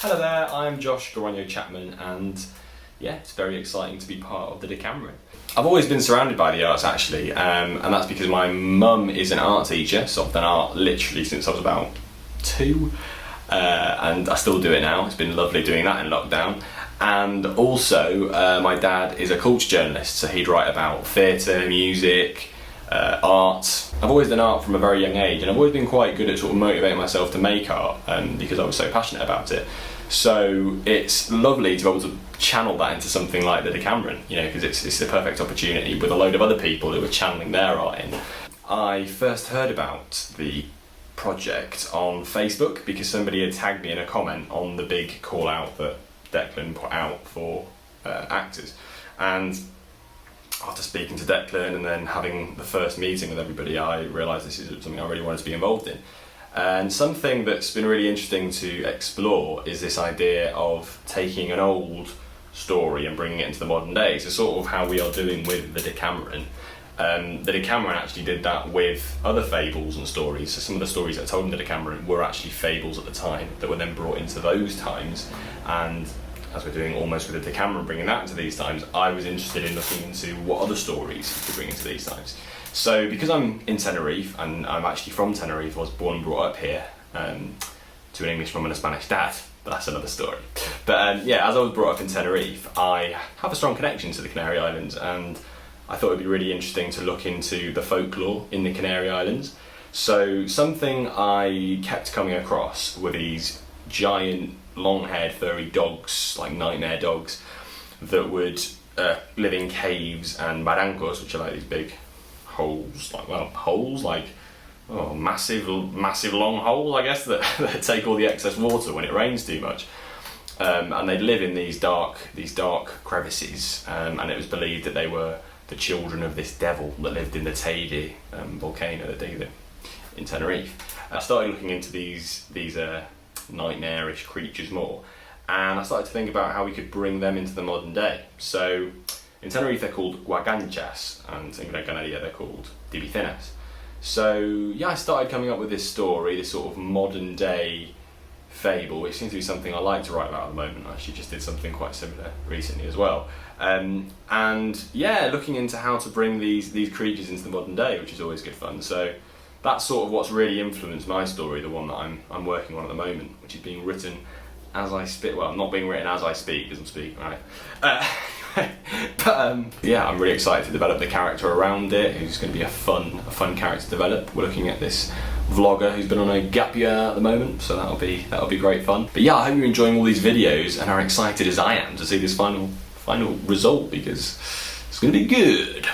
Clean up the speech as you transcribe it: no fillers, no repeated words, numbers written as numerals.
Hello there, I'm Josh Gorroño Chapman, and yeah, it's very exciting to be part of the DeCameraOn. I've always been surrounded by the arts actually, and that's because my mum is an art teacher, so I've done art literally since I was about 2, and I still do it now. It's been lovely doing that in lockdown. And also, my dad is a culture journalist, so he'd write about theatre, music, art. I've always done art from a very young age, and I've always been quite good at sort of motivating myself to make art, because I was so passionate about it. So it's lovely to be able to channel that into something like the DeCameraOn, you know, because it's the perfect opportunity with a load of other people who are channeling their art in. I first heard about the project on Facebook because somebody had tagged me in a comment on the big call out that Declan put out for actors, and after speaking to Declan and then having the first meeting with everybody, I realised this is something I really wanted to be involved in. And something that's been really interesting to explore is this idea of taking an old story and bringing it into the modern day. So sort of how we are doing with the DeCameraOn. The DeCameraOn actually did that with other fables and stories. So some of the stories that I told in the DeCameraOn were actually fables at the time that were then brought into those times. And as we're doing almost with the DeCameraOn, bringing that into these times, I was interested in looking into what other stories we could bring into these times. So because I'm in Tenerife, and I'm actually from Tenerife, I was born and brought up here to an English mum and a Spanish dad, but that's another story. But yeah, as I was brought up in Tenerife, I have a strong connection to the Canary Islands, and I thought it would be really interesting to look into the folklore in the Canary Islands. So something I kept coming across were these giant, long-haired, furry dogs, like nightmare dogs, that would live in caves and barrancos, which are like these big holes, massive long holes, I guess, that take all the excess water when it rains too much. And they'd live in these dark crevices, and it was believed that they were the children of this devil that lived in the Teide volcano that they in Tenerife. I started looking into these nightmarish creatures more, and I started to think about how we could bring them into the modern day. So in Tenerife they're called guaganchas, and in Gran Canaria they're called dibicenas. So yeah, I started coming up with this story, this sort of modern day fable, which seems to be something I like to write about at the moment. I actually just did something quite similar recently as well. And yeah, looking into how to bring these creatures into the modern day, which is always good fun. So that's sort of what's really influenced my story, the one that I'm working on at the moment, which is being written as I speak. Well, not being written as I speak, because I'm speaking, right? But yeah, I'm really excited to develop the character around it, who's going to be a fun character to develop. We're looking at this vlogger who's been on a gap year at the moment, so that'll be great fun. But yeah, I hope you're enjoying all these videos and are excited as I am to see this final result, because it's going to be good.